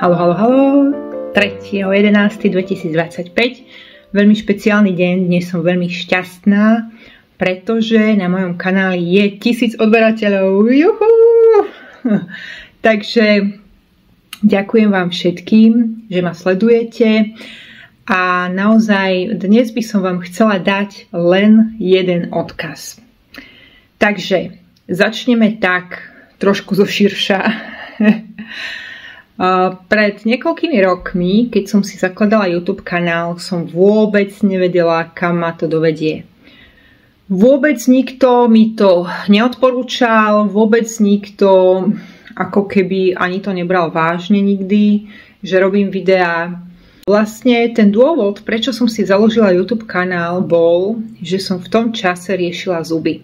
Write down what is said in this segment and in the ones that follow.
Halo, 3.11.2025. Veľmi špeciálny deň, dnes som veľmi šťastná, pretože na mojom kanáli je 1000 odberateľov. Juhu! Takže ďakujem vám všetkým, že ma sledujete a naozaj dnes by som vám chcela dať len jeden odkaz. Takže začneme tak trošku zoširša. Pred niekoľkými rokmi, keď som si zakladala YouTube kanál, som vôbec nevedela, kam ma to dovedie. Vôbec nikto mi to neodporúčal, vôbec nikto ako keby ani to nebral vážne nikdy, že robím videá. Vlastne ten dôvod, prečo som si založila YouTube kanál, bol, že som v tom čase riešila zuby.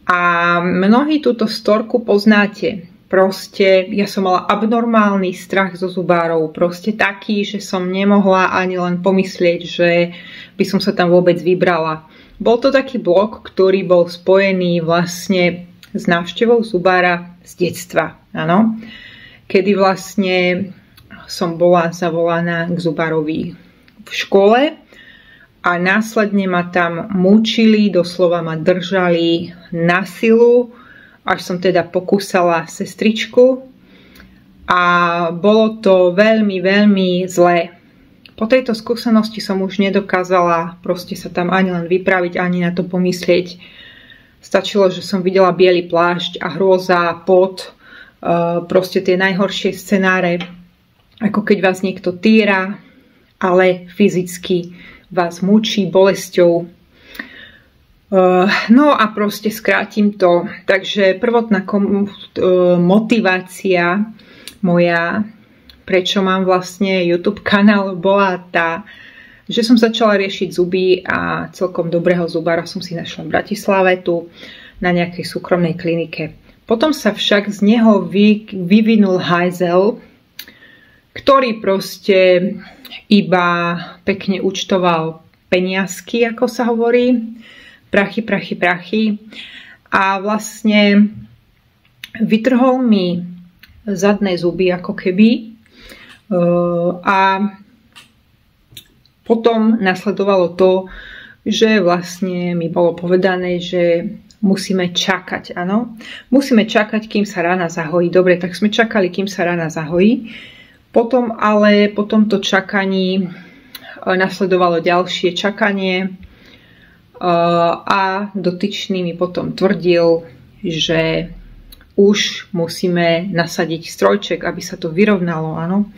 A mnohí túto storku poznáte. Proste ja som mala abnormálny strach zo zubárov. Proste taký, že som nemohla ani len pomyslieť, že by som sa tam vôbec vybrala. Bol to taký blok, ktorý bol spojený vlastne s návštevou zubára z detstva. Áno? Kedy vlastne som bola zavolaná k zubárovi v škole a následne ma tam mučili, doslova ma držali na silu, až som teda pokúsala sestričku a bolo to veľmi, veľmi zlé. Po tejto skúsenosti som už nedokázala proste sa tam ani len vypraviť, ani na to pomyslieť. Stačilo, že som videla biely plášť a hrôza, pot, proste tie najhoršie scenáre, ako keď vás niekto týra, ale fyzicky vás mučí bolesťou. No a proste skrátim to. Takže prvotná motivácia moja, prečo mám vlastne YouTube kanál, bola tá, že som začala riešiť zuby a celkom dobrého zubára som si našla v Bratislave tu na nejakej súkromnej klinike. Potom sa však z neho vyvinul hajzel, ktorý proste iba pekne účtoval peniazky, ako sa hovorí. Prachy. A vlastne vytrhol mi zadné zuby ako keby. A potom nasledovalo to, že vlastne mi bolo povedané, že musíme čakať. Áno? Musíme čakať, kým sa rana zahojí. Dobre, tak sme čakali, kým sa rana zahojí. Potom ale po tomto čakaní nasledovalo ďalšie čakanie. A dotyčný mi potom tvrdil, že už musíme nasadiť strojček, aby sa to vyrovnalo, áno.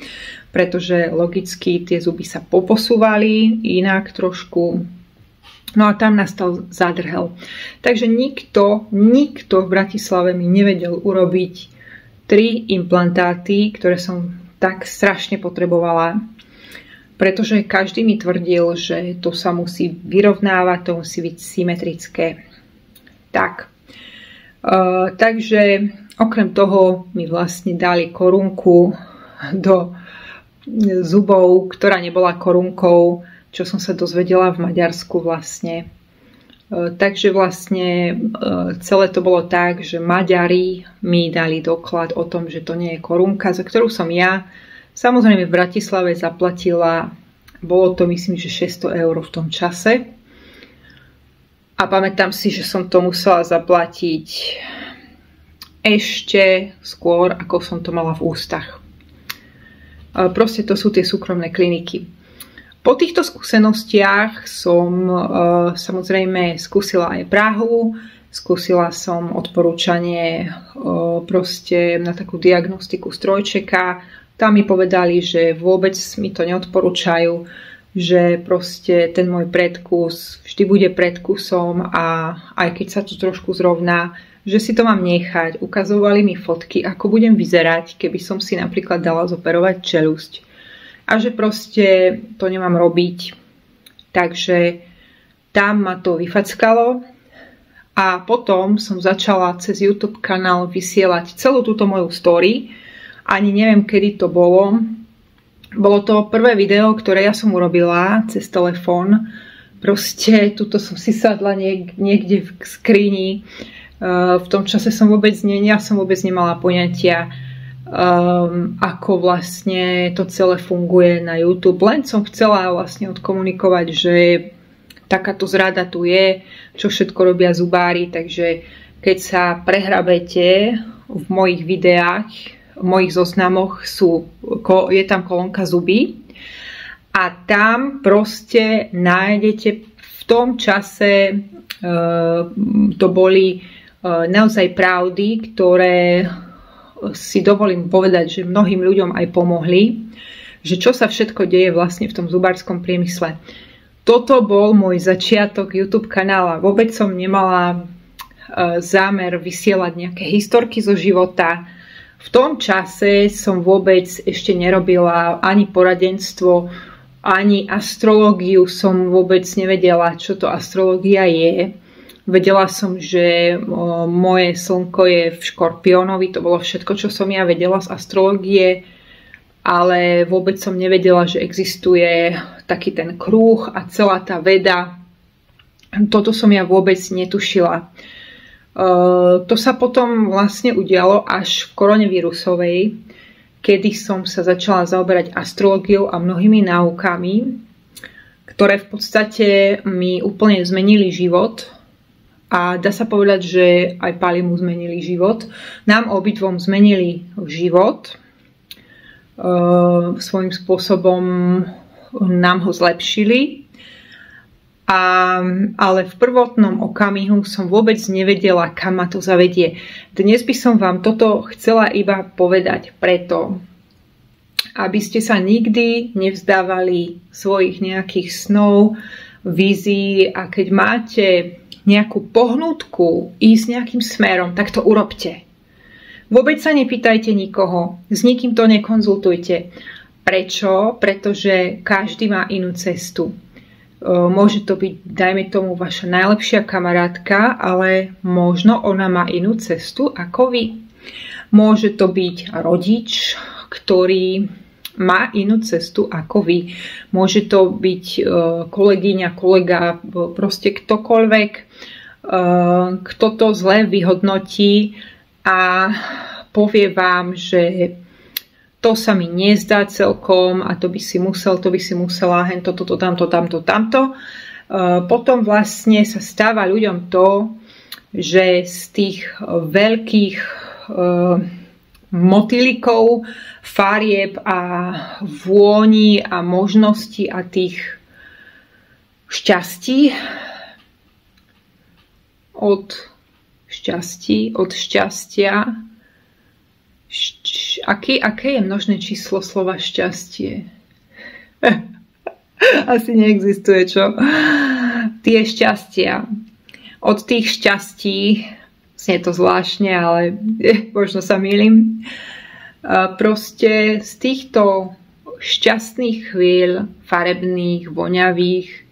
Pretože logicky tie zuby sa poposúvali inak trošku. No a tam nastal zádrhel. Takže nikto v Bratislave mi nevedel urobiť 3 implantáty, ktoré som tak strašne potrebovala. Pretože každý mi tvrdil, že to sa musí vyrovnávať, to musí byť symetrické. Tak. Takže okrem toho mi vlastne dali korunku do zubov, ktorá nebola korunkou, čo som sa dozvedela v Maďarsku vlastne. Takže vlastne celé to bolo tak, že Maďari mi dali doklad o tom, že to nie je korunka, za ktorú som ja samozrejme v Bratislave zaplatila, bolo to myslím, že 600 eur v tom čase. A pamätám si, že som to musela zaplatiť ešte skôr, ako som to mala v ústach. Proste to sú tie súkromné kliniky. Po týchto skúsenostiach som samozrejme skúsila aj Prahu, skúsila som odporúčanie proste na takú diagnostiku strojčeka. Tam mi povedali, že vôbec mi to neodporúčajú, že proste ten môj predkus vždy bude predkusom a aj keď sa to trošku zrovná, že si to mám nechať. Ukazovali mi fotky, ako budem vyzerať, keby som si napríklad dala zoperovať čelusť. A že proste to nemám robiť. Takže tam ma to vyfackalo a potom som začala cez YouTube kanál vysielať celú túto moju story. Ani neviem, kedy to bolo. Bolo to prvé video, ktoré ja som urobila cez telefón. Proste tuto som si sadla niekde v skrini. V tom čase som vôbec nemala poňatia, ako vlastne to celé funguje na YouTube. Len som chcela vlastne odkomunikovať, že takáto zrada tu je, čo všetko robia zubári, takže keď sa prehrabete v mojich videách, v mojich zoznamoch je tam kolónka zuby a tam proste nájdete v tom čase, to boli naozaj pravdy, ktoré si dovolím povedať, že mnohým ľuďom aj pomohli, že čo sa všetko deje vlastne v tom zubárskom priemysle. Toto bol môj začiatok YouTube kanála. Vôbec som nemala zámer vysielať nejaké historky zo života. V tom čase som vôbec ešte nerobila ani poradenstvo, ani astrológiu, som vôbec nevedela, čo to astrológia je. Vedela som, že moje slnko je v Škorpiónovi, to bolo všetko, čo som ja vedela z astrológie, ale vôbec som nevedela, že existuje taký ten kruh a celá tá veda. Toto som ja vôbec netušila. To sa potom vlastne udialo až v koronavírusovej, kedy som sa začala zaoberať astrológiou a mnohými náukami, ktoré v podstate mi úplne zmenili život. A dá sa povedať, že aj Palimu zmenili život. Nám obidvom zmenili život. Svojím spôsobom nám ho zlepšili. Ale v prvotnom okamihu som vôbec nevedela, kam ma to zavedie. Dnes by som vám toto chcela iba povedať preto, aby ste sa nikdy nevzdávali svojich nejakých snov, vízií a keď máte nejakú pohnútku ísť nejakým smerom, tak to urobte. Vôbec sa nepýtajte nikoho, s nikým to nekonzultujte. Prečo? Pretože každý má inú cestu. Môže to byť, dajme tomu, vaša najlepšia kamarátka, ale možno ona má inú cestu ako vy. Môže to byť rodič, ktorý má inú cestu ako vy. Môže to byť kolegyňa, kolega, proste ktokoľvek, kto to zle vyhodnotí a povie vám, že to sa mi nezdá celkom a to by si musela, hen toto, tamto. Potom vlastne sa stáva ľuďom to, že z tých veľkých motýlikov, farieb a vôni a možností a tých šťastí od šťastia. Aké je množné číslo slova šťastie? Asi neexistuje, čo? Tie šťastia. Od tých šťastí, znie to zvláštne, ale možno sa mýlim. Proste z týchto šťastných chvíľ, farebných, voňavých,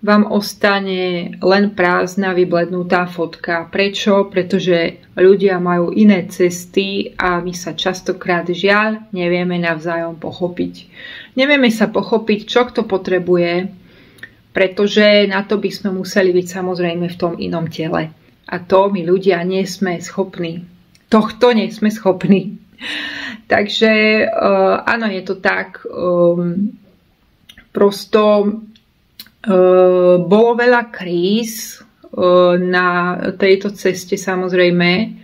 vám ostane len prázdna, vyblednutá fotka. Prečo? Pretože ľudia majú iné cesty a my sa častokrát žiaľ nevieme navzájom pochopiť. Nevieme sa pochopiť, čo kto potrebuje, pretože na to by sme museli byť samozrejme v tom inom tele. A to my ľudia nie sme schopní. Tohto nie sme schopní. Takže áno, je to tak. Prosto bolo veľa kríz na tejto ceste samozrejme.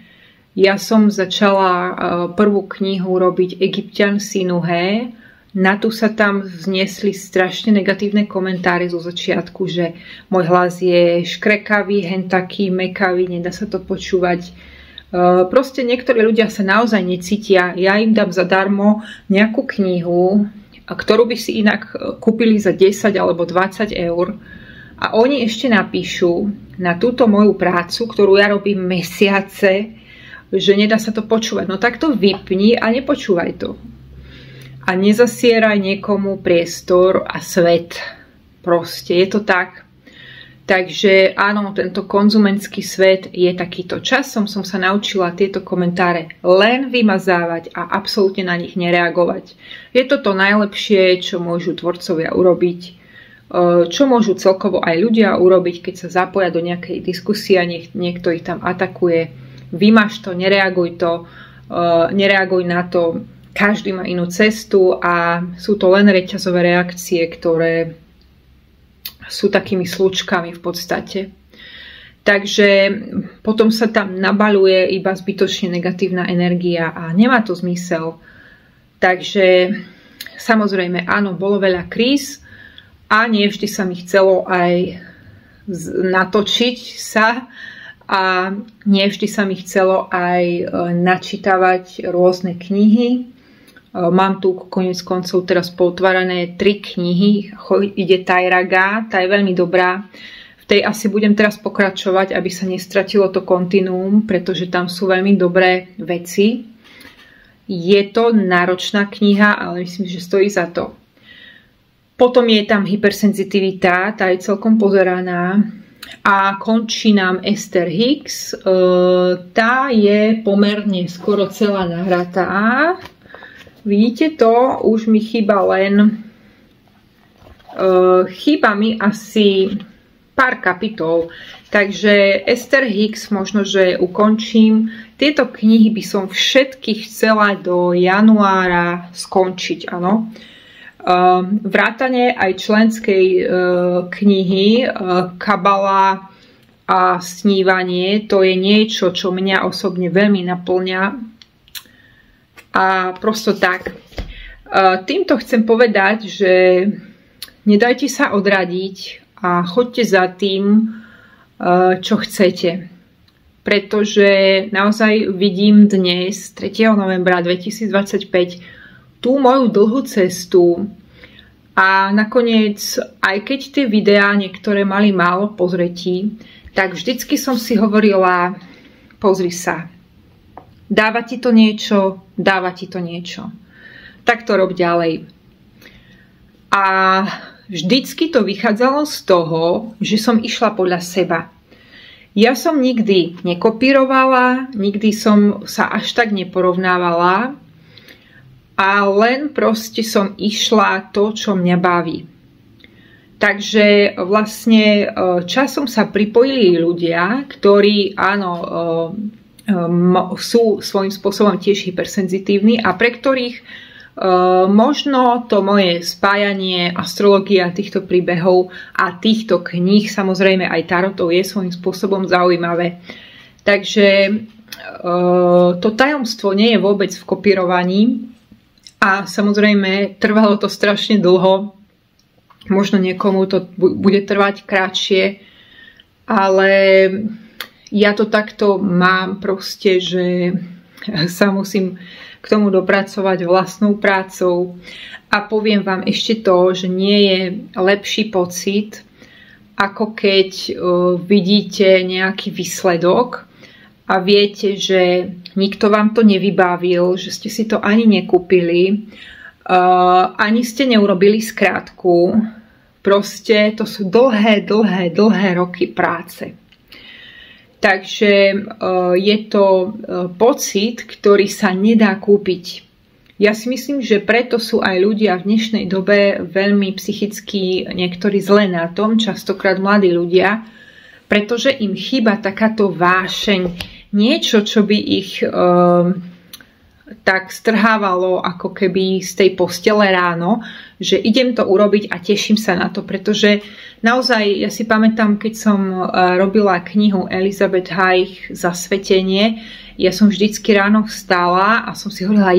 Ja som začala prvú knihu robiť Egyptian Sinuhe. Na tu sa tam vzniesli strašne negatívne komentáre zo začiatku, že môj hlas je škrekavý, hentaký, mekavý, nedá sa to počúvať. Proste niektorí ľudia sa naozaj necítia. Ja im dám zadarmo nejakú knihu, ktorú by si inak kúpili za 10 alebo 20 eur. A oni ešte napíšu na túto moju prácu, ktorú ja robím mesiace, že nedá sa to počúvať. No tak to vypni a nepočúvaj to. A nezasieraj niekomu priestor a svet. Proste je to tak. Takže áno, tento konzumentský svet je takýto. Časom som sa naučila tieto komentáre len vymazávať a absolútne na nich nereagovať. Je to to najlepšie, čo môžu tvorcovia urobiť, čo môžu celkovo aj ľudia urobiť, keď sa zapoja do nejakej diskusie a niekto ich tam atakuje. Vymaž to, nereaguj to, nereaguj na to, každý má inú cestu a sú to len reťazové reakcie, ktoré sú takými slučkami v podstate. Takže potom sa tam nabaľuje iba zbytočne negatívna energia a nemá to zmysel. Takže samozrejme áno, bolo veľa kríz a nie vždy sa mi chcelo aj natočiť sa a nie vždy sa mi chcelo aj načítavať rôzne knihy. Mám tu koniec koncov teraz pootvárané 3 knihy. Ide Tairaga, tá je veľmi dobrá. V tej asi budem teraz pokračovať, aby sa nestratilo to kontinuum, pretože tam sú veľmi dobré veci. Je to náročná kniha, ale myslím, že stojí za to. Potom je tam hypersenzitivita, tá je celkom pozeraná. A končí nám Esther Hicks. Tá je pomerne skoro celá nahratá. Vidíte to? Už mi chýba len... chýba mi asi pár kapitol. Takže Esther Hicks možno, že ukončím. Tieto knihy by som všetky chcela do januára skončiť, áno. Vrátane aj členskej knihy Kabala a snívanie, to je niečo, čo mňa osobne veľmi naplňa. A prosto tak. Týmto chcem povedať, že nedajte sa odradiť a choďte za tým, čo chcete. Pretože naozaj vidím dnes, 3. novembra 2025, tú moju dlhú cestu a nakoniec, aj keď tie videá niektoré mali málo pozretí, tak vždycky som si hovorila, pozri sa, dáva ti to niečo, dáva ti to niečo. Tak to rob ďalej. A vždycky to vychádzalo z toho, že som išla podľa seba. Ja som nikdy nekopírovala, nikdy som sa až tak neporovnávala, a len proste som išla to, čo mňa baví. Takže vlastne časom sa pripojili ľudia, ktorí áno, sú svojím spôsobom tiež hypersenzitívni a pre ktorých možno to moje spájanie astrológia týchto príbehov a týchto kníh, samozrejme aj tarotov, je svojím spôsobom zaujímavé. Takže to tajomstvo nie je vôbec v kopírovaní. A samozrejme, trvalo to strašne dlho. Možno niekomu to bude trvať krátšie. Ale ja to takto mám proste, že sa musím k tomu dopracovať vlastnou prácou. A poviem vám ešte to, že nie je lepší pocit, ako keď vidíte nejaký výsledok a viete, že nikto vám to nevybavil, že ste si to ani nekúpili, ani ste neurobili skrátku. Proste to sú dlhé roky práce. Takže je to pocit, ktorý sa nedá kúpiť. Ja si myslím, že preto sú aj ľudia v dnešnej dobe veľmi psychicky niektorí zle na tom, častokrát mladí ľudia, pretože im chýba takáto vášeň, niečo, čo by ich tak strhávalo ako keby z tej postele ráno, že idem to urobiť a teším sa na to, pretože naozaj, ja si pamätám, keď som robila knihu Elizabeth Haich Zasvetenie, ja som vždycky ráno vstala a som si hovorila,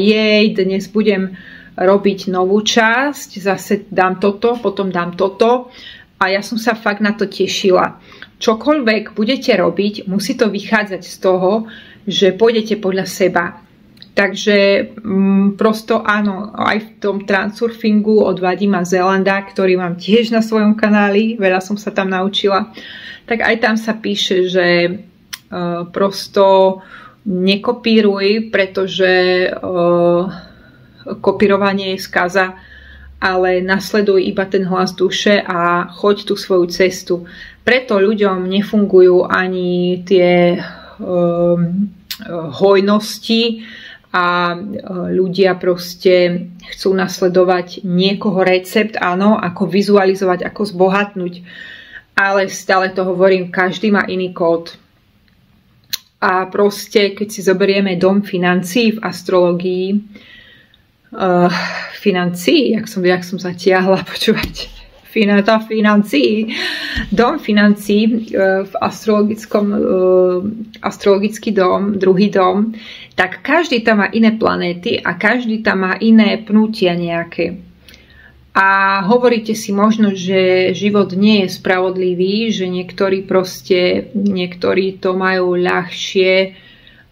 dnes budem robiť novú časť, zase dám toto, potom dám toto a ja som sa fakt na to tešila. Čokoľvek budete robiť, musí to vychádzať z toho, že pôjdete podľa seba. Takže prosto áno, aj v tom transurfingu od Vadima Zelanda, ktorý mám tiež na svojom kanáli, veľa som sa tam naučila, tak aj tam sa píše, že prosto nekopíruj, pretože kopírovanie je skaza, ale nasleduj iba ten hlas duše a choď tú svoju cestu. Preto ľuďom nefungujú ani tie hojnosti a ľudia proste chcú nasledovať niekoho recept, áno, ako vizualizovať, ako zbohatnúť. Ale stále to hovorím, každý má iný kód. A proste, keď si zoberieme dom financií v astrológii, jak som zatiahla, počúvať, dom financií v astrologický dom, druhý dom, tak každý tam má iné planéty a každý tam má iné pnutia nejaké. A hovoríte si možno, že život nie je spravodlivý, že niektorí to majú ľahšie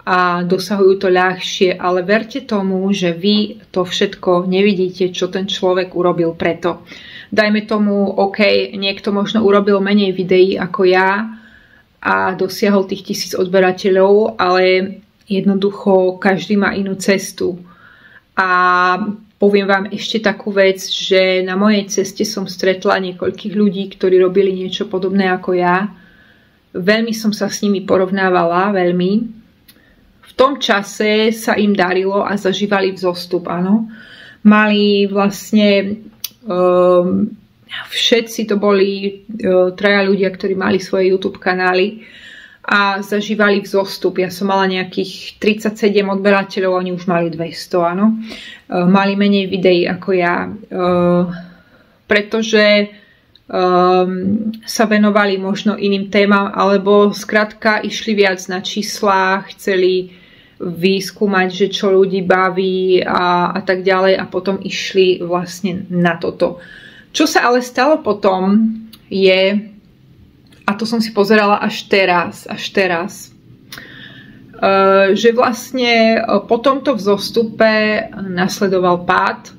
a dosahujú to ľahšie, ale verte tomu, že vy to všetko nevidíte, čo ten človek urobil preto. Dajme tomu, OK, niekto možno urobil menej videí ako ja a dosiahol tých 1000 odberateľov, ale jednoducho každý má inú cestu. A poviem vám ešte takú vec, že na mojej ceste som stretla niekoľkých ľudí, ktorí robili niečo podobné ako ja. Veľmi som sa s nimi porovnávala, veľmi. V tom čase sa im darilo a zažívali vzostup, áno. Mali vlastne, všetci to boli traja ľudia, ktorí mali svoje YouTube kanály a zažívali vzostup. Ja som mala nejakých 37 odberateľov, oni už mali 200, áno. Mali menej videí ako ja, pretože sa venovali možno iným témam, alebo skrátka išli viac na čísla, chceli vyskúmať, že čo ľudí baví a tak ďalej, a potom išli vlastne na toto. Čo sa ale stalo potom je, a to som si pozerala až teraz, že vlastne po tomto vzostupe nasledoval pád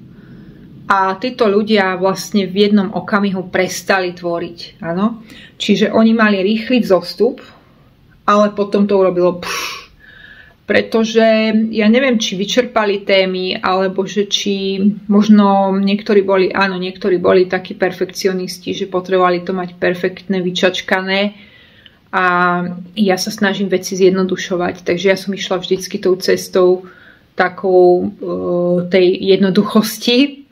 a títo ľudia vlastne v jednom okamihu prestali tvoriť. Áno? Čiže oni mali rýchly vzostup, ale potom to urobilo pretože ja neviem, či vyčerpali témy, alebo že či možno niektorí boli takí perfekcionisti, že potrebovali to mať perfektné, vyčačkané. A ja sa snažím veci zjednodušovať, takže ja som išla vždycky tou cestou takou tej jednoduchosti.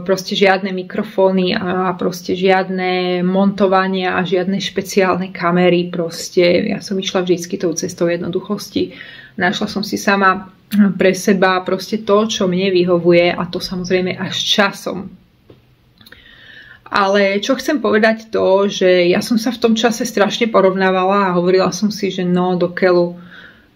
Proste žiadne mikrofóny a proste žiadne montovania a žiadne špeciálne kamery. Proste ja som išla vždycky tou cestou jednoduchosti. Našla som si sama pre seba proste to, čo mne vyhovuje, a to samozrejme až časom. Ale čo chcem povedať to, že ja som sa v tom čase strašne porovnávala a hovorila som si, že no do keľu,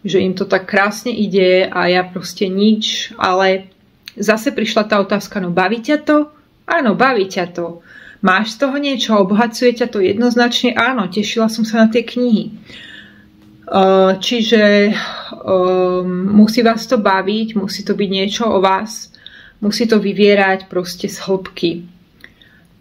že im to tak krásne ide a ja proste nič, ale zase prišla tá otázka, no baví ťa to? Áno, baví ťa to. Máš z toho niečo, obohacuje ťa to jednoznačne? Áno, tešila som sa na tie knihy. Čiže musí vás to baviť, musí to byť niečo o vás, musí to vyvierať proste z hĺbky.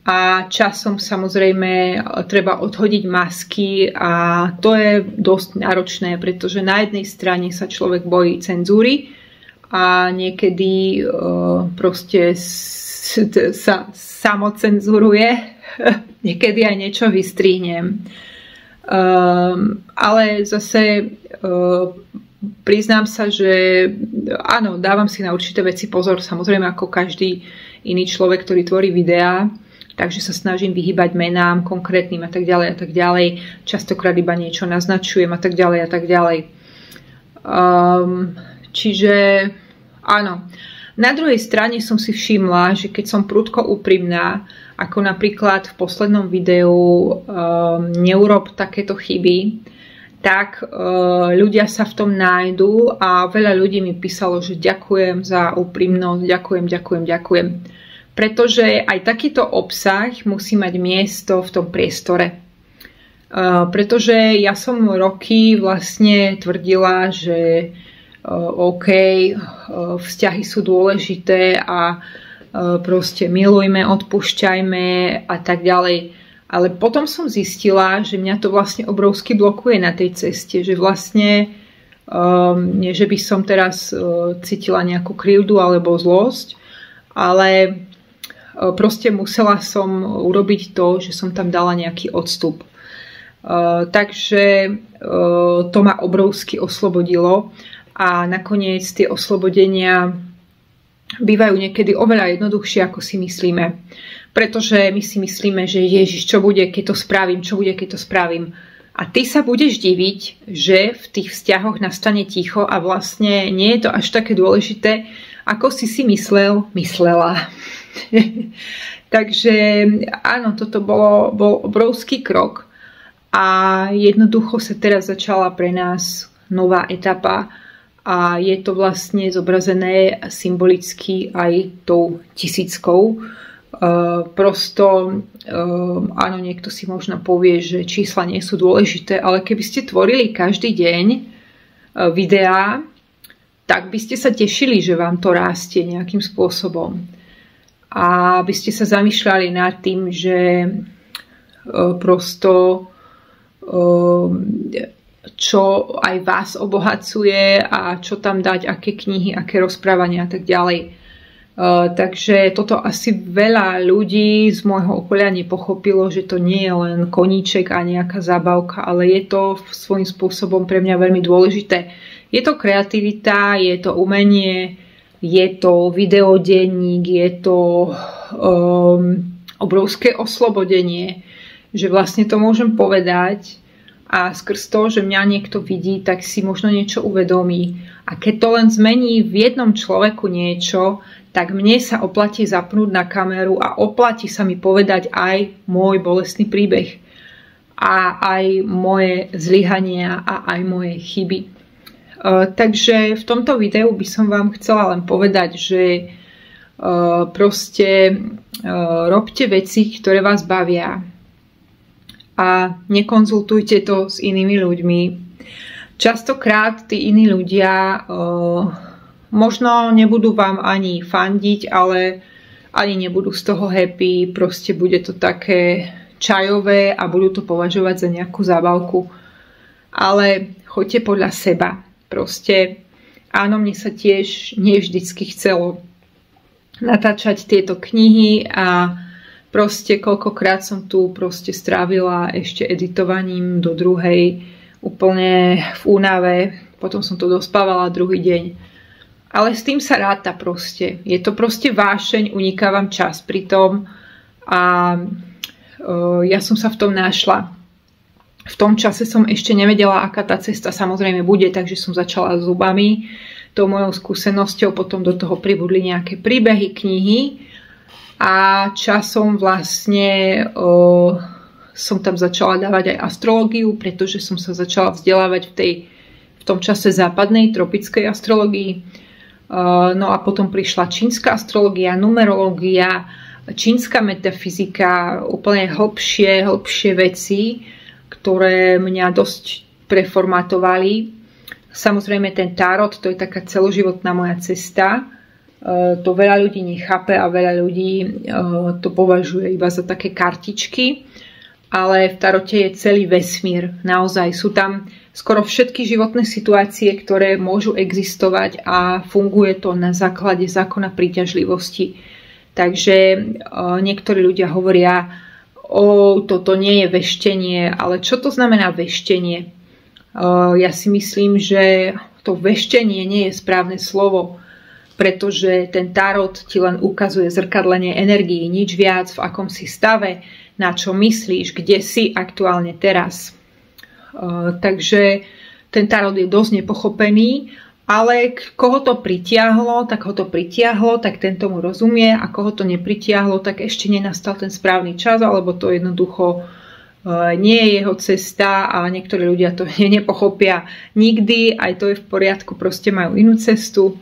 A časom samozrejme treba odhodiť masky a to je dosť náročné, pretože na jednej strane sa človek bojí cenzúry a niekedy proste sa samocenzuruje, niekedy aj niečo vystrihnem. Ale zase priznám sa, že áno, dávam si na určité veci pozor, samozrejme ako každý iný človek, ktorý tvorí videá. Takže sa snažím vyhýbať menám konkrétnym a tak ďalej a tak ďalej. Častokrát iba niečo naznačujem a tak ďalej a tak ďalej. Čiže áno. Na druhej strane som si všimla, že keď som prudko úprimná, ako napríklad v poslednom videu neurob takéto chyby, tak ľudia sa v tom nájdu a veľa ľudí mi písalo, že ďakujem za úprimnosť, ďakujem. Pretože aj takýto obsah musí mať miesto v tom priestore. Pretože ja som roky vlastne tvrdila, že OK, vzťahy sú dôležité a proste milujme, odpúšťajme a tak ďalej. Ale potom som zistila, že mňa to vlastne obrovsky blokuje na tej ceste, že vlastne nie, že by som teraz cítila nejakú krivdu alebo zlosť, ale proste musela som urobiť to, že som tam dala nejaký odstup. Takže to ma obrovsky oslobodilo a nakoniec tie oslobodenia bývajú niekedy oveľa jednoduchšie, ako si myslíme. Pretože my si myslíme, že Ježiš, čo bude, keď to spravím, A ty sa budeš diviť, že v tých vzťahoch nastane ticho a vlastne nie je to až také dôležité, ako si myslela. Takže áno, toto bol obrovský krok a jednoducho sa teraz začala pre nás nová etapa a je to vlastne zobrazené symbolicky aj tou 1000. Áno, niekto si možno povie, že čísla nie sú dôležité, ale keby ste tvorili každý deň videá, tak by ste sa tešili, že vám to rastie nejakým spôsobom. A by ste sa zamýšľali nad tým, že čo aj vás obohacuje a čo tam dať, aké knihy, aké rozprávania a tak ďalej. Takže toto asi veľa ľudí z môjho okolia nepochopilo, že to nie je len koníček a nejaká zábavka, ale je to svojím spôsobom pre mňa veľmi dôležité. Je to kreativita, je to umenie, je to videodenník, je to obrovské oslobodenie, že vlastne to môžem povedať a skrz to, že mňa niekto vidí, tak si možno niečo uvedomí. A keď to len zmení v jednom človeku niečo, tak mne sa oplatí zapnúť na kameru a oplatí sa mi povedať aj môj bolestný príbeh a aj moje zlyhania a aj moje chyby. Takže v tomto videu by som vám chcela len povedať, že proste robte veci, ktoré vás bavia a nekonzultujte to s inými ľuďmi. Častokrát tí iní ľudia možno nebudú vám ani fandiť, ale ani nebudú z toho happy, proste bude to také čajové a budú to považovať za nejakú zábavku. Ale choďte podľa seba. Proste áno, mne sa tiež nie vždycky chcelo natáčať tieto knihy a proste koľkokrát som tu proste strávila ešte editovaním do druhej úplne v únave, potom som to dospávala druhý deň. Ale s tým sa ráta proste. Je to proste vášeň, uniká vám čas pri tom a ja som sa v tom našla. V tom čase som ešte nevedela, aká tá cesta samozrejme bude, takže som začala s zubami, tou mojou skúsenosťou, potom do toho pribudli nejaké príbehy, knihy a časom vlastne som tam začala dávať aj astrológiu, pretože som sa začala vzdelávať v tom čase západnej tropickej astrológii. No a potom prišla čínska astrológia, numerológia, čínska metafyzika, úplne hlbšie veci, ktoré mňa dosť preformatovali. Samozrejme ten tarot, to je taká celoživotná moja cesta. To veľa ľudí nechápe a veľa ľudí to považuje iba za také kartičky. Ale v tarote je celý vesmír. Naozaj sú tam skoro všetky životné situácie, ktoré môžu existovať a funguje to na základe zákona príťažlivosti. Takže niektorí ľudia hovoria, toto nie je veštenie, ale čo to znamená veštenie? Ja si myslím, že to veštenie nie je správne slovo, pretože ten tarot ti len ukazuje zrkadlenie energií, nič viac, v akom si stave, na čo myslíš, kde si aktuálne teraz. Takže ten tarot je dosť nepochopený, ale koho to pritiahlo, tak ten tomu rozumie a koho to nepritiahlo, tak ešte nenastal ten správny čas, alebo to jednoducho nie je jeho cesta a niektorí ľudia to nepochopia nikdy, aj to je v poriadku, proste majú inú cestu.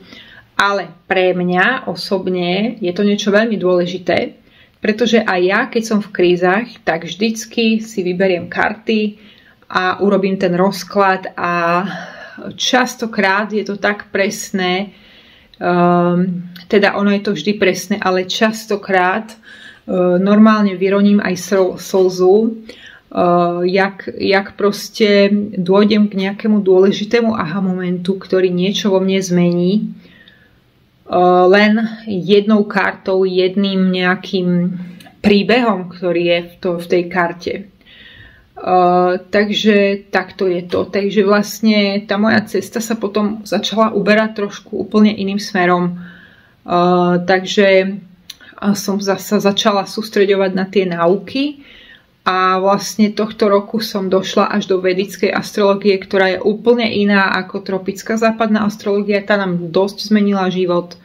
Ale pre mňa osobne je to niečo veľmi dôležité, pretože aj ja, keď som v krízach, tak vždycky si vyberiem karty a urobím ten rozklad a častokrát je to tak presné, teda ono je to vždy presné, ale častokrát normálne vyroním aj slzu, jak proste dôjdem k nejakému dôležitému aha momentu, ktorý niečo vo mne zmení, len jednou kartou, jedným nejakým príbehom, ktorý je v tej karte. Takže takto je to. Takže vlastne tá moja cesta sa potom začala uberať trošku úplne iným smerom. Takže som sa začala sústreďovať na tie náuky A vlastne tohto roku som došla až do vedickej astrológie, ktorá je úplne iná ako tropická západná astrológia. Tá nám dosť zmenila život.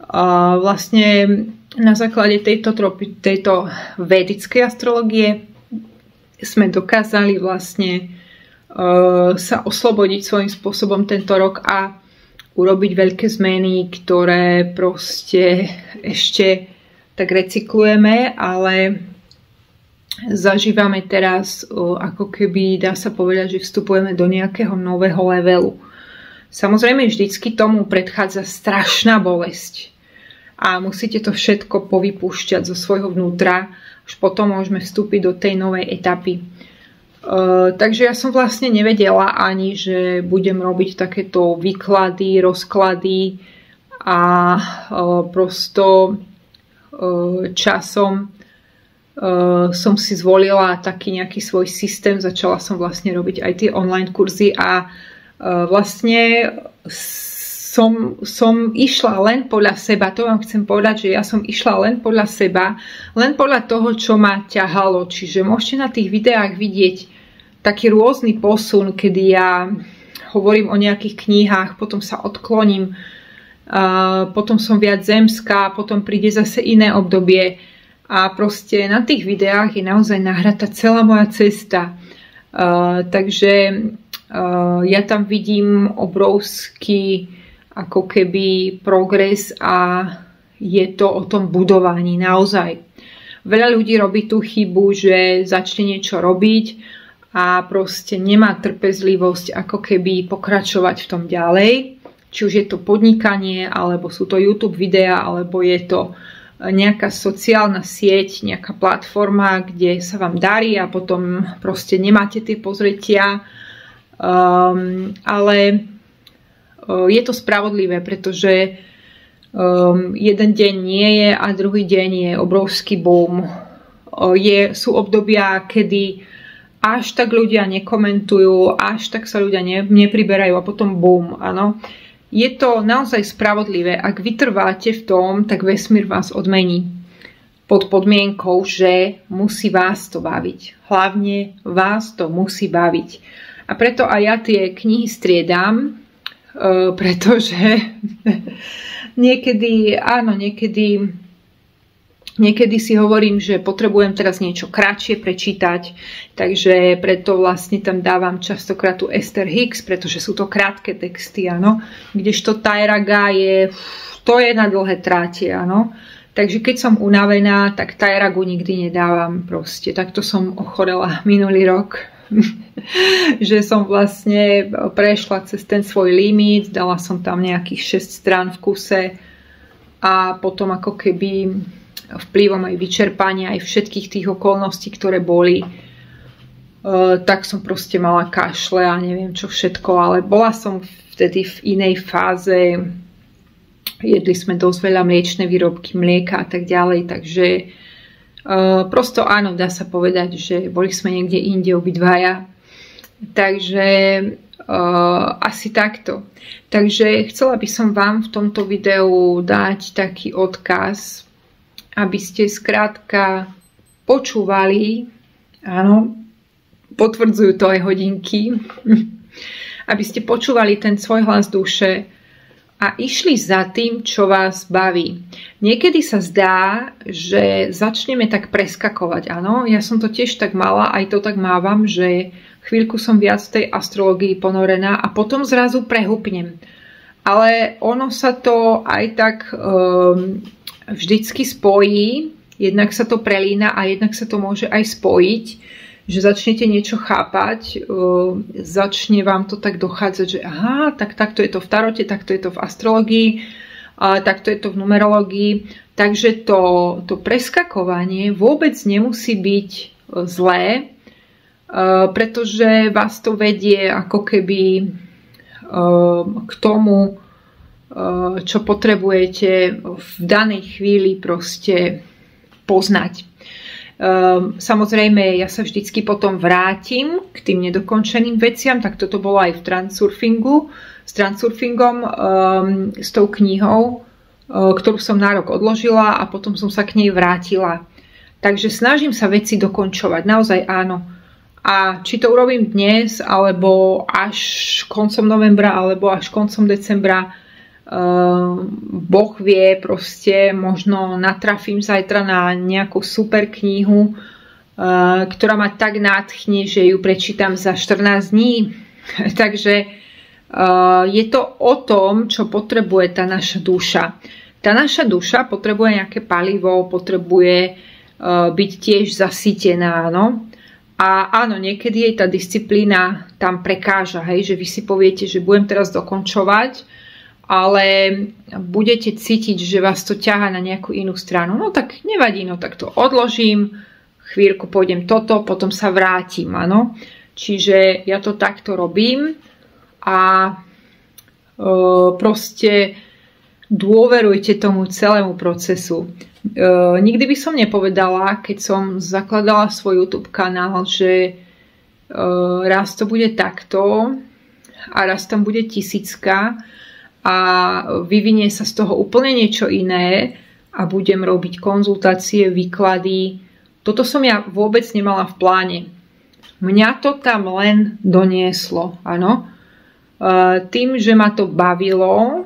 A vlastne na základe tejto vedickej astrológie sme dokázali vlastne sa oslobodiť svojím spôsobom tento rok a urobiť veľké zmeny, ktoré proste ešte tak recyklujeme, ale zažívame teraz, ako keby dá sa povedať, že vstupujeme do nejakého nového levelu. Samozrejme, vždycky tomu predchádza strašná bolesť a musíte to všetko povypúšťať zo svojho vnútra, až potom môžeme vstúpiť do tej novej etapy. Takže ja som vlastne nevedela ani, že budem robiť takéto výklady, rozklady a prosto časom som si zvolila taký nejaký svoj systém, začala som vlastne robiť aj tie online kurzy a vlastne som išla len podľa seba. To vám chcem povedať, že ja som išla len podľa seba, len podľa toho, čo ma ťahalo. Čiže môžete na tých videách vidieť taký rôzny posun, kedy ja hovorím o nejakých knihách, potom sa odkloním, potom som viac zemská, potom príde zase iné obdobie. A proste na tých videách je naozaj nahratá celá moja cesta. Takže ja tam vidím obrovský ako keby progres a je to o tom budovaní naozaj. Veľa ľudí robí tú chybu, že začne niečo robiť a proste nemá trpezlivosť ako keby pokračovať v tom ďalej. Či už je to podnikanie, alebo sú to YouTube videá, alebo je to nejaká sociálna sieť, nejaká platforma, kde sa vám darí a potom proste nemáte tie pozretia. Ale je to spravodlivé, pretože jeden deň nie je a druhý deň je obrovský boom. Sú obdobia, kedy až tak ľudia nekomentujú, až tak sa ľudia nepriberajú a potom boom, áno. Je to naozaj spravodlivé. Ak vytrváte v tom, tak vesmír vás odmení. Pod podmienkou, že musí vás to baviť. Hlavne vás to musí baviť. A preto aj ja tie knihy striedam, pretože niekedy si hovorím, že potrebujem teraz niečo kratšie prečítať, takže preto vlastne tam dávam častokrát tu Esther Hicks, pretože sú to krátke texty, áno. Kdežto Tyraga to je na dlhé tráte, áno. Takže keď som unavená, tak Tyragu nikdy nedávam proste. Takto som ochorela minulý rok, že som vlastne prešla cez ten svoj limit, dala som tam nejakých 6 strán v kuse a potom ako keby vplyvom aj vyčerpania, aj všetkých tých okolností, ktoré boli, tak som proste mala kašle a neviem čo všetko, ale bola som vtedy v inej fáze, jedli sme dosť veľa mliečne výrobky, mlieka a tak ďalej, takže prosto áno, dá sa povedať, že boli sme niekde inde obidvaja, takže asi takto. Takže chcela by som vám v tomto videu dať taký odkaz, aby ste skrátka počúvali, áno, potvrdzujú to aj hodinky, aby ste počúvali ten svoj hlas duše a išli za tým, čo vás baví. Niekedy sa zdá, že začneme tak preskakovať, áno, ja som to tiež tak mala, aj to tak mávam, že chvíľku som viac v tej astrológii ponorená a potom zrazu prehupnem. Ale ono sa to aj tak vždycky spojí, jednak sa to prelína a jednak sa to môže aj spojiť, že začnete niečo chápať, začne vám to tak dochádzať, že aha, tak takto je to v tarote, takto je to v astrológii, takto je to v numerológii. Takže to preskakovanie vôbec nemusí byť zlé, pretože vás to vedie ako keby k tomu, čo potrebujete v danej chvíli proste poznať. Samozrejme, ja sa vždycky potom vrátim k tým nedokončeným veciam, tak toto bolo aj v transurfingu, s transurfingom, s tou knihou, ktorú som na rok odložila a potom som sa k nej vrátila. Takže snažím sa veci dokončovať, naozaj áno. A či to urobím dnes, alebo až koncom novembra, alebo až koncom decembra, Boh vie, proste možno natrafím zajtra na nejakú super knihu, ktorá ma tak nadchne, že ju prečítam za 14 dní. Takže je to o tom, čo potrebuje tá naša duša. Tá naša duša potrebuje nejaké palivo, potrebuje byť tiež zasýtená, no. A áno, niekedy jej tá disciplína tam prekáža, hej, že vy si poviete, že budem teraz dokončovať, ale budete cítiť, že vás to ťahá na nejakú inú stranu. No tak nevadí, no tak to odložím, chvíľku pôjdem toto, potom sa vrátim, áno. Čiže ja to takto robím a proste dôverujte tomu celému procesu. Nikdy by som nepovedala, keď som zakladala svoj YouTube kanál, že raz to bude takto a raz tam bude 1000 a vyvinie sa z toho úplne niečo iné a budem robiť konzultácie, výklady. Toto som ja vôbec nemala v pláne. Mňa to tam len donieslo, áno. Tým, že ma to bavilo,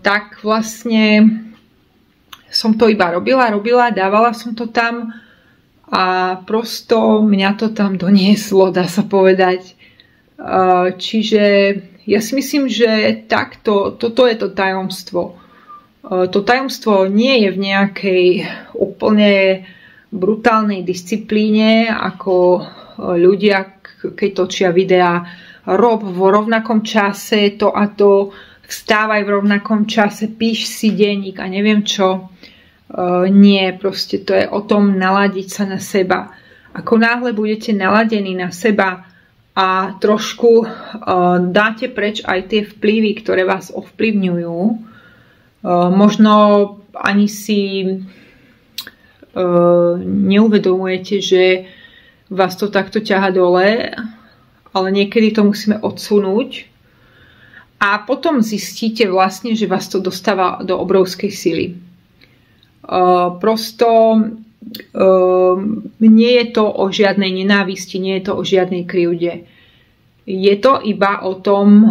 tak vlastne som to iba robila, dávala som to tam a prosto mňa to tam donieslo, dá sa povedať. Čiže ja si myslím, že toto je to tajomstvo. To tajomstvo nie je v nejakej úplne brutálnej disciplíne, ako ľudia, keď točia videá, rob v rovnakom čase to a to, vstávaj v rovnakom čase, píš si denník a neviem čo. Nie, proste to je o tom naladiť sa na seba. Ako náhle budete naladení na seba a trošku dáte preč aj tie vplyvy, ktoré vás ovplyvňujú, možno ani si neuvedomujete, že vás to takto ťaha dole, ale niekedy to musíme odsunúť a potom zistíte vlastne, že vás to dostáva do obrovskej sily. Prosto nie je to o žiadnej nenávisti, nie je to o žiadnej krivde. Je to iba o tom,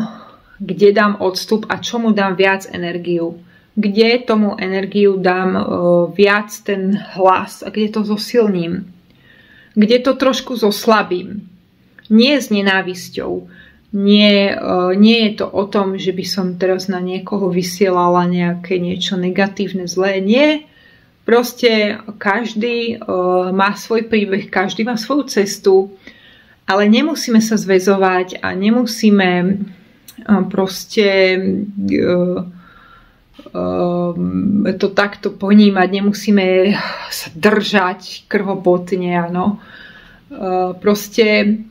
kde dám odstup a čomu dám viac energiu. Kde tomu energiu dám viac ten hlas a kde to zosilním. Kde to trošku zoslabím. Nie s nenávisťou. Nie je to o tom, že by som teraz na niekoho vysielala nejaké niečo negatívne, zlé. Nie. Proste každý má svoj príbeh, každý má svoju cestu, ale nemusíme sa zväzovať a nemusíme proste to takto ponímať, nemusíme sa držať krvopotne, áno. Proste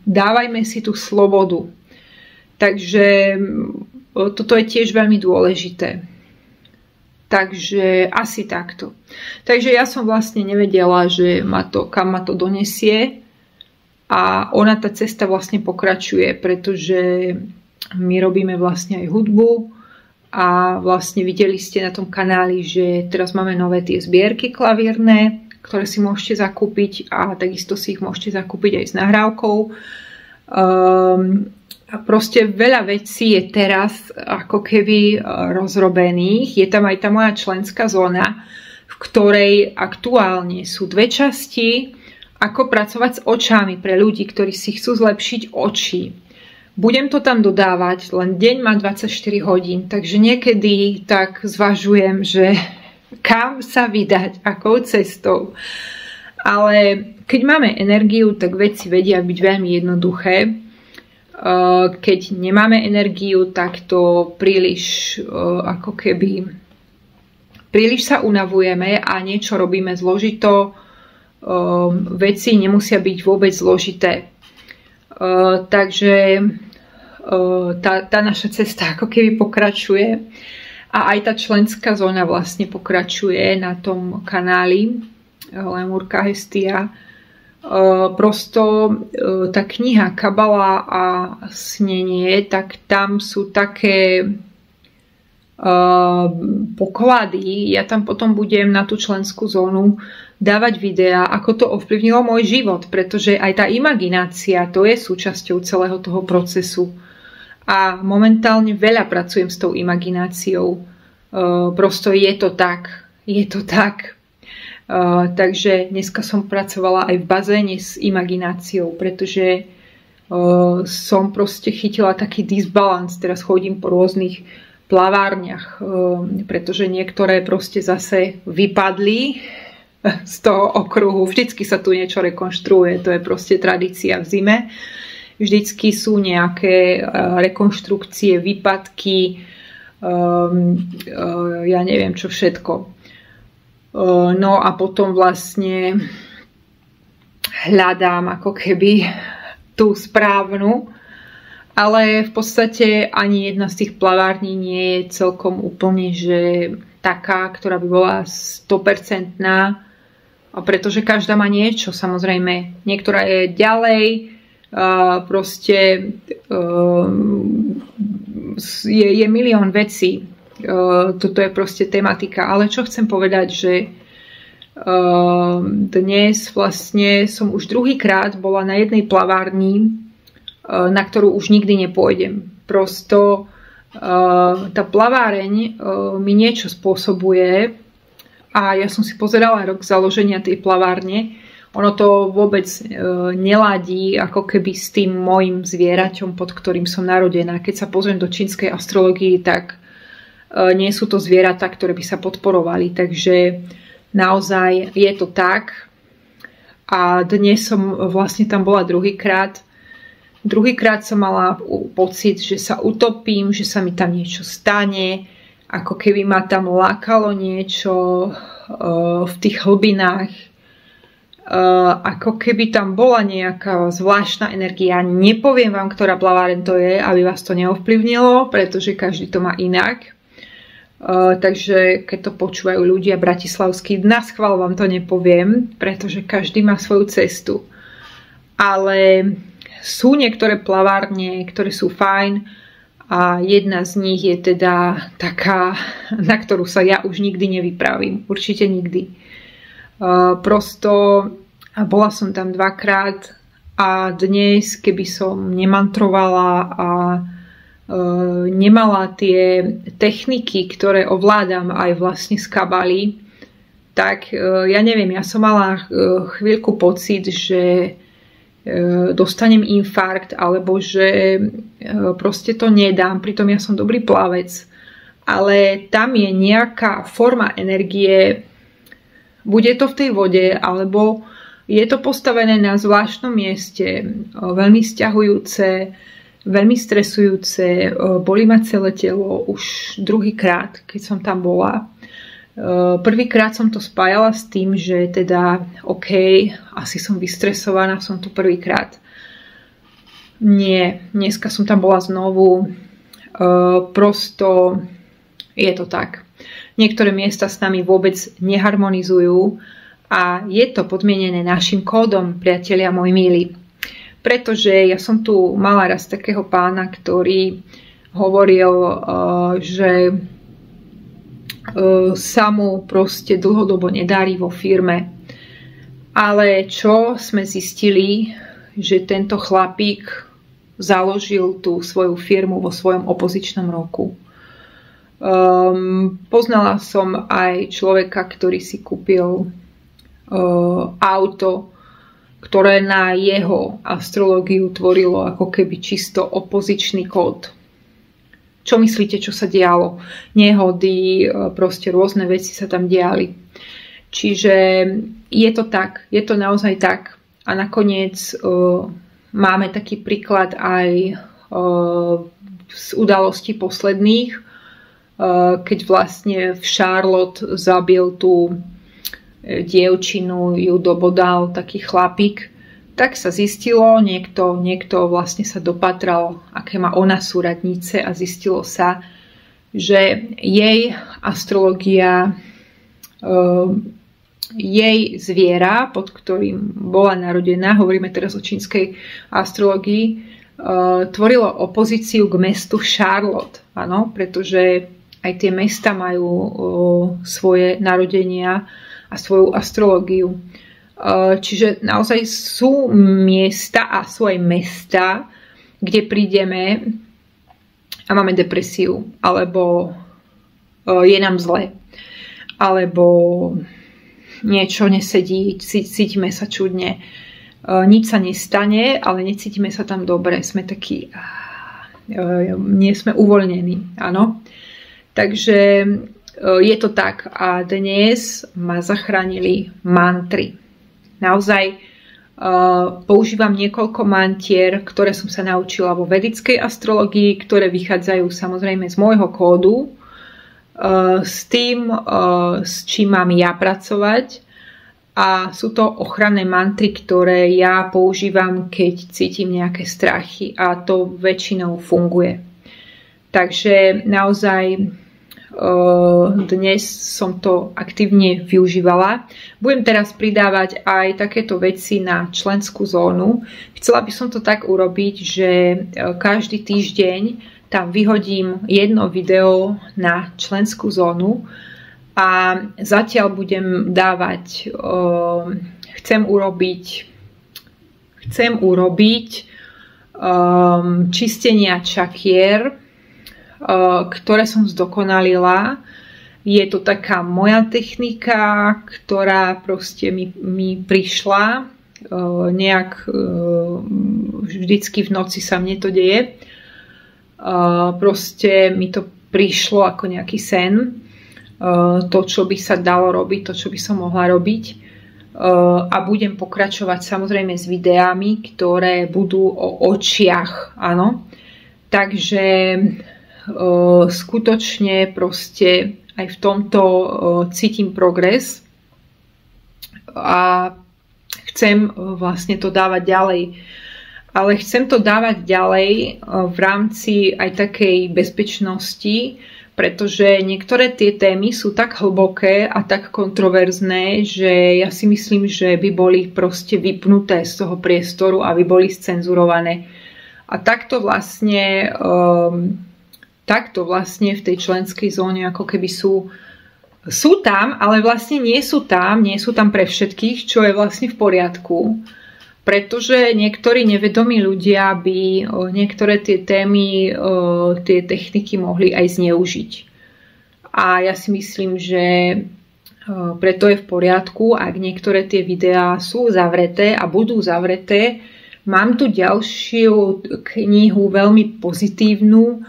dávajme si tú slobodu. Takže toto je tiež veľmi dôležité. Takže asi takto. Takže ja som vlastne nevedela, že kam ma to donesie a ona tá cesta vlastne pokračuje, pretože my robíme vlastne aj hudbu a vlastne videli ste na tom kanáli, že teraz máme nové tie zbierky klavírne, ktoré si môžete zakúpiť a takisto si ich môžete zakúpiť aj s nahrávkou. A proste veľa vecí je teraz ako keby rozrobených. Je tam aj tá moja členská zóna, v ktorej aktuálne sú dve časti, ako pracovať s očami pre ľudí, ktorí si chcú zlepšiť oči. Budem to tam dodávať, len deň má 24 hodín, takže niekedy tak zvažujem, že kam sa vydať, akou cestou. Ale keď máme energiu, tak veci vedia byť veľmi jednoduché. Keď nemáme energiu, tak to príliš ako keby príliš sa unavujeme a niečo robíme zložito. Veci nemusia byť vôbec zložité. Takže tá naša cesta ako keby pokračuje a aj tá členská zóna vlastne pokračuje na tom kanáli Lemurka Hestia. Prosto tá kniha Kabala a snenie, tak tam sú také poklady. Ja tam potom budem na tú členskú zónu dávať videá, ako to ovplyvnilo môj život, pretože aj tá imaginácia, to je súčasťou celého toho procesu. A momentálne veľa pracujem s tou imagináciou. Prosto je to tak. Je to tak. Takže dneska som pracovala aj v bazéne s imagináciou, pretože som proste chytila taký disbalans. Teraz chodím po rôznych plavárniach, pretože niektoré proste zase vypadli z toho okruhu. Vždycky sa tu niečo rekonštruuje, to je proste tradícia v zime. Vždycky sú nejaké rekonštrukcie, výpadky, ja neviem čo všetko. No a potom vlastne hľadám ako keby tú správnu, ale v podstate ani jedna z tých plavární nie je celkom úplne že taká, ktorá by bola 100%, pretože každá má niečo, samozrejme. Niektorá je ďalej, proste je milión vecí. Toto je proste tematika. Ale čo chcem povedať, že dnes vlastne som už druhýkrát bola na jednej plavárni, na ktorú už nikdy nepôjdem. Prosto tá plaváreň mi niečo spôsobuje a ja som si pozerala rok založenia tej plavárne. Ono to vôbec neladí ako keby s tým mojim zvieraťom, pod ktorým som narodená. Keď sa pozriem do čínskej astrológie, tak nie sú to zvieratá, ktoré by sa podporovali. Takže naozaj je to tak. A dnes som vlastne tam bola druhýkrát. Druhýkrát som mala pocit, že sa utopím, že sa mi tam niečo stane, ako keby ma tam lákalo niečo v tých hlbinách, ako keby tam bola nejaká zvláštna energia. Nepoviem vám, ktorá plaváreň to je, aby vás to neovplyvnilo, pretože každý to má inak. Takže keď to počúvajú ľudia bratislavskí, naschvál vám to nepoviem, pretože každý má svoju cestu. Ale sú niektoré plavárne, ktoré sú fajn a jedna z nich je teda taká, na ktorú sa ja už nikdy nevypravím. Určite nikdy. Prosto bola som tam dvakrát a dnes, keby som nemantrovala a nemala tie techniky, ktoré ovládam aj vlastne z kabaly, tak ja neviem, ja som mala chvíľku pocit, že dostanem infarkt, alebo že proste to nedám. Pritom ja som dobrý plavec. Ale tam je nejaká forma energie, bude to v tej vode, alebo je to postavené na zvláštnom mieste, veľmi sťahujúce, veľmi stresujúce, bolí ma celé telo už druhýkrát, keď som tam bola. Prvýkrát som to spájala s tým, že teda OK, asi som vystresovaná, som tu prvýkrát. Nie, dneska som tam bola znovu. Prosto je to tak. Niektoré miesta s nami vôbec neharmonizujú a je to podmienené našim kódom, priatelia moji milí. Pretože ja som tu mala raz takého pána, ktorý hovoril, že sa mu proste dlhodobo nedarí vo firme. Ale čo sme zistili, že tento chlapík založil tú svoju firmu vo svojom opozičnom roku. Poznala som aj človeka, ktorý si kúpil auto, ktoré na jeho astrológiu tvorilo ako keby čisto opozičný kód. Čo myslíte, čo sa dialo? Nehody, proste rôzne veci sa tam diali. Čiže je to tak, je to naozaj tak. A nakoniec máme taký príklad aj z udalostí posledných, keď vlastne v Charlotte zabil tú dievčinu, ju dobodal taký chlapík. Tak sa zistilo, niekto vlastne sa dopatral, aké má ona súradnice a zistilo sa, že jej astrológia, jej zviera, pod ktorým bola narodená, hovoríme teraz o čínskej astrológii, tvorilo opozíciu k mestu Charlotte, áno, pretože aj tie mesta majú svoje narodenia a svoju astrológiu. Čiže naozaj sú miesta a sú aj mesta, kde prídeme a máme depresiu, alebo je nám zle, alebo niečo nesedí, cítime sa čudne. Nič sa nestane, ale necítime sa tam dobre. Sme takí, nie sme uvoľnení, áno. Takže je to tak. A dnes ma zachránili mantry. Naozaj používam niekoľko mantier, ktoré som sa naučila vo vedickej astrológii, ktoré vychádzajú samozrejme z môjho kódu, s tým, s čím mám ja pracovať. A sú to ochranné mantry, ktoré ja používam, keď cítim nejaké strachy, a to väčšinou funguje. Takže naozaj dnes som to aktívne využívala. Budem teraz pridávať aj takéto veci na členskú zónu. Chcela by som to tak urobiť, že každý týždeň tam vyhodím jedno video na členskú zónu a zatiaľ budem dávať, chcem urobiť čistenia čakier, ktoré som zdokonalila. Je to taká moja technika, ktorá proste mi prišla. Nejak vždycky v noci sa mne to deje. Proste mi to prišlo ako nejaký sen. To, čo by sa dalo robiť, to, čo by som mohla robiť. A budem pokračovať samozrejme s videami, ktoré budú o očiach, áno. Takže skutočne proste aj v tomto cítim progres a chcem vlastne to dávať ďalej. Ale chcem to dávať ďalej v rámci aj takej bezpečnosti, pretože niektoré tie témy sú tak hlboké a tak kontroverzné, že ja si myslím, že by boli proste vypnuté z toho priestoru a by boli scenzurované. A takto vlastne v tej členskej zóne ako keby sú tam, ale vlastne nie sú tam pre všetkých, čo je vlastne v poriadku. Pretože niektorí nevedomí ľudia by niektoré tie témy, tie techniky mohli aj zneužiť. A ja si myslím, že preto je v poriadku, ak niektoré tie videá sú zavreté a budú zavreté. Mám tu ďalšiu knihu, veľmi pozitívnu,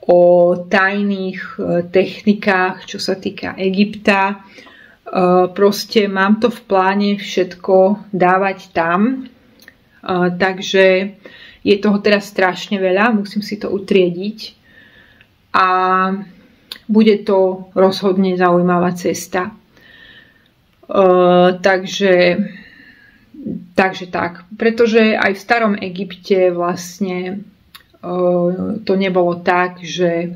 o tajných technikách, čo sa týka Egypta. Proste mám to v pláne všetko dávať tam. Takže je toho teraz strašne veľa, musím si to utriediť a bude to rozhodne zaujímavá cesta. Takže tak, pretože aj v starom Egypte vlastne to nebolo tak, že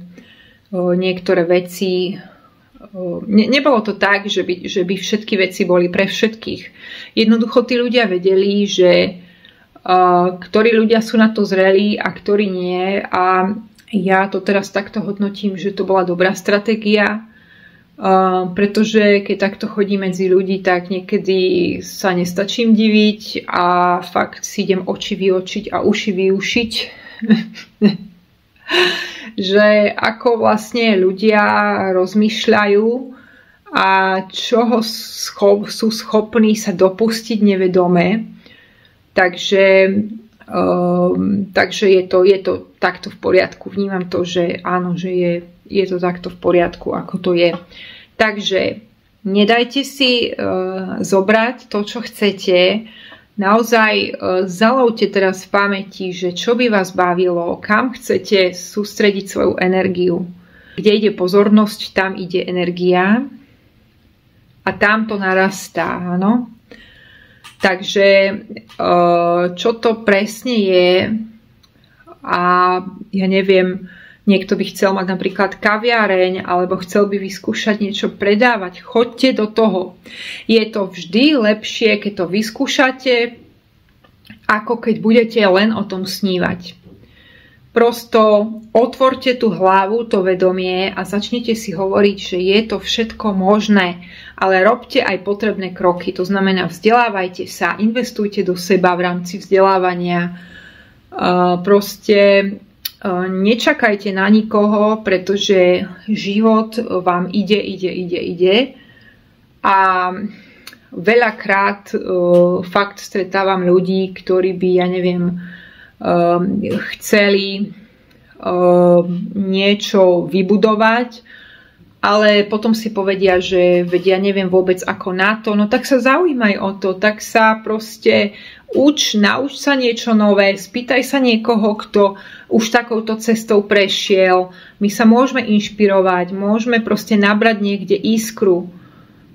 niektoré veci nebolo to tak, že by všetky veci boli pre všetkých. Jednoducho tí ľudia vedeli, že ktorí ľudia sú na to zrelí a ktorí nie. A ja to teraz takto hodnotím, že to bola dobrá stratégia, pretože keď takto chodí medzi ľudí, tak niekedy sa nestačím diviť a fakt si idem oči vyočiť a uši vyušiť. Že ako vlastne ľudia rozmýšľajú a čoho sú schopní sa dopustiť nevedome. Takže je to takto v poriadku. Vnímam to, že áno, že je to takto v poriadku, ako to je. Takže nedajte si zobrať to, čo chcete. Naozaj zalovte teraz v pamäti, že čo by vás bavilo, kam chcete sústrediť svoju energiu. Kde ide pozornosť, tam ide energia a tam to narastá, áno. Takže čo to presne je, a ja neviem, niekto by chcel mať napríklad kaviareň alebo chcel by vyskúšať niečo predávať, choďte do toho. Je to vždy lepšie, keď to vyskúšate, ako keď budete len o tom snívať. Prosto otvorte tú hlavu, to vedomie a začnite si hovoriť, že je to všetko možné, ale robte aj potrebné kroky. To znamená, vzdelávajte sa, investujte do seba v rámci vzdelávania. Proste nečakajte na nikoho, pretože život vám ide. A veľakrát fakt stretávam ľudí, ktorí by, ja neviem, chceli niečo vybudovať, ale potom si povedia, že vedia, neviem vôbec ako na to, no tak sa zaujímaj o to, tak sa proste nauč sa niečo nové, spýtaj sa niekoho, kto už takouto cestou prešiel. My sa môžeme inšpirovať, môžeme proste nabrať niekde iskru,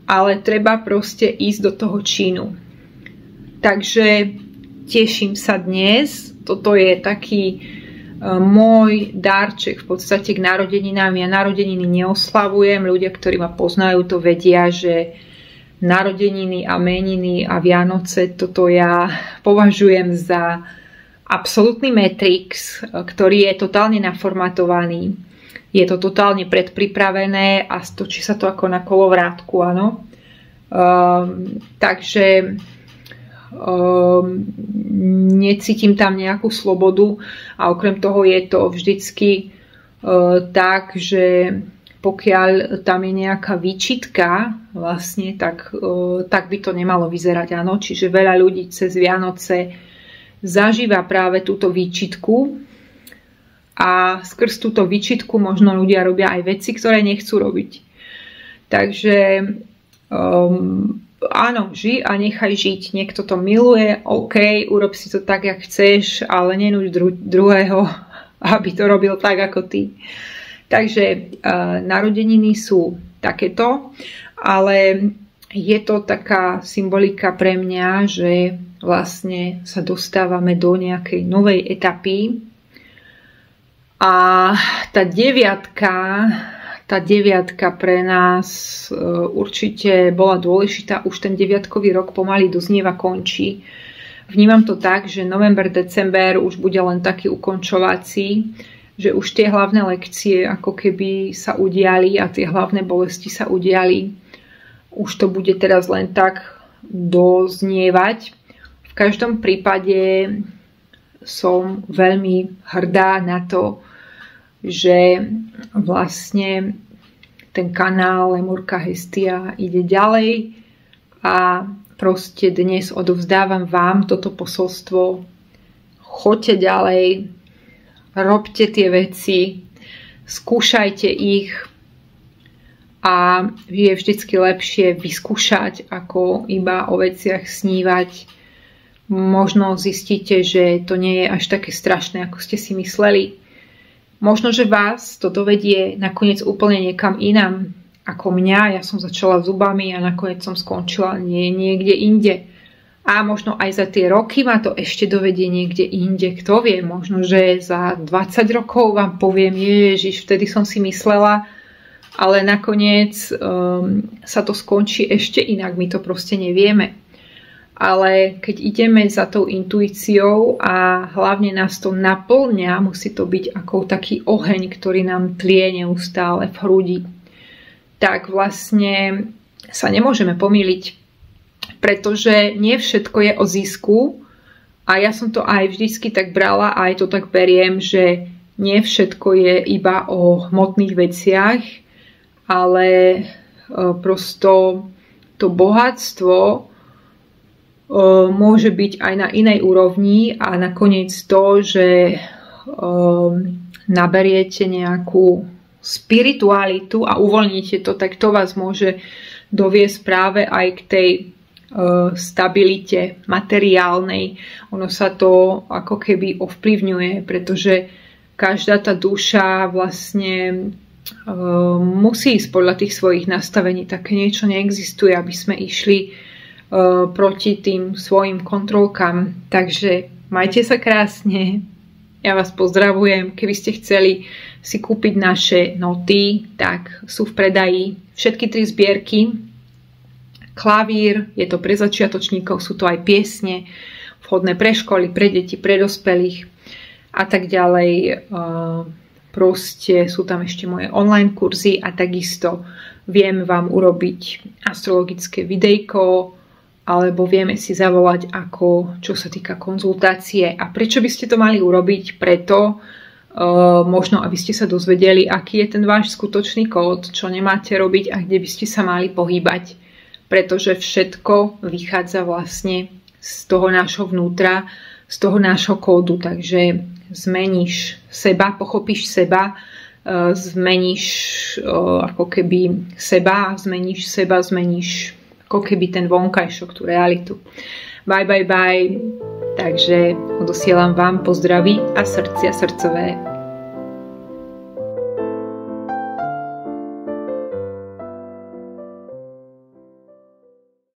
ale treba proste ísť do toho činu. Takže teším sa dnes. Toto je taký môj darček v podstate k narodeninám. Ja narodeniny neoslavujem. Ľudia, ktorí ma poznajú, to vedia, že narodeniny a meniny a Vianoce, toto ja považujem za absolútny matrix, ktorý je totálne naformatovaný. Je to totálne predpripravené a stočí sa to ako na kolovrátku, áno. Takže necítim tam nejakú slobodu a okrem toho je to vždycky tak, že pokiaľ tam je nejaká výčitka vlastne, tak by to nemalo vyzerať, áno. Čiže veľa ľudí cez Vianoce zažíva práve túto výčitku a skrz túto výčitku možno ľudia robia aj veci, ktoré nechcú robiť. Takže áno, žij a nechaj žiť. Niekto to miluje, OK, urob si to tak, jak chceš, ale nenúď druhého, aby to robil tak, ako ty. Takže narodeniny sú takéto, ale je to taká symbolika pre mňa, že vlastne sa dostávame do nejakej novej etapy a tá deviatka pre nás určite bola dôležitá. Už ten deviatkový rok pomaly doznieva končí. Vnímam to tak, že november, december už bude len taký ukončovací, že už tie hlavné lekcie ako keby sa udiali a tie hlavné bolesti sa udiali. Už to bude teraz len tak doznievať. V každom prípade som veľmi hrdá na to, že vlastne ten kanál Lemurka Hestia ide ďalej a proste dnes odovzdávam vám toto posolstvo. Choďte ďalej, robte tie veci, skúšajte ich a je vždycky lepšie vyskúšať, ako iba o veciach snívať. Možno zistíte, že to nie je až také strašné, ako ste si mysleli. Možno, že vás to dovedie nakoniec úplne niekam inam ako mňa. Ja som začala zubami a nakoniec som skončila niekde inde. A možno aj za tie roky ma to ešte dovedie niekde inde. Kto vie, možno, že za 20 rokov vám poviem, Ježiš, vtedy som si myslela, ale nakoniec sa to skončí ešte inak. My to proste nevieme. Ale keď ideme za tou intuíciou a hlavne nás to naplňa, musí to byť ako taký oheň, ktorý nám tlie neustále v hrudi, tak vlastne sa nemôžeme pomýliť, pretože nie všetko je o zisku a ja som to aj vždycky tak brala a aj to tak beriem, že nie všetko je iba o hmotných veciach, ale prosto to bohatstvo môže byť aj na inej úrovni a nakoniec to, že naberiete nejakú spiritualitu a uvoľníte to, tak to vás môže doviesť práve aj k tej stabilite materiálnej. Ono sa to ako keby ovplyvňuje, pretože každá tá duša vlastne musí ísť podľa tých svojich nastavení. Také niečo neexistuje, aby sme išli proti tým svojim kontrolkám. Takže majte sa krásne. Ja vás pozdravujem. Keby ste chceli si kúpiť naše noty, tak sú v predaji všetky 3 zbierky. Klavír, je to pre začiatočníkov, sú to aj piesne, vhodné pre školy, pre deti, pre dospelých. a tak ďalej. Proste sú tam ešte moje online kurzy a takisto viem vám urobiť astrologické videjko alebo vieme si zavolať čo sa týka konzultácie. A prečo by ste to mali urobiť? Preto, možno aby ste sa dozvedeli, aký je ten váš skutočný kód, čo nemáte robiť a kde by ste sa mali pohýbať. Pretože všetko vychádza vlastne z toho nášho vnútra, z toho nášho kódu. Takže zmeníš seba, pochopíš seba, zmeníš ako keby seba, zmeníš ako keby ten vonkajšok, tú realitu. Bye. Takže odosielam vám pozdravy a srdcia srdcové.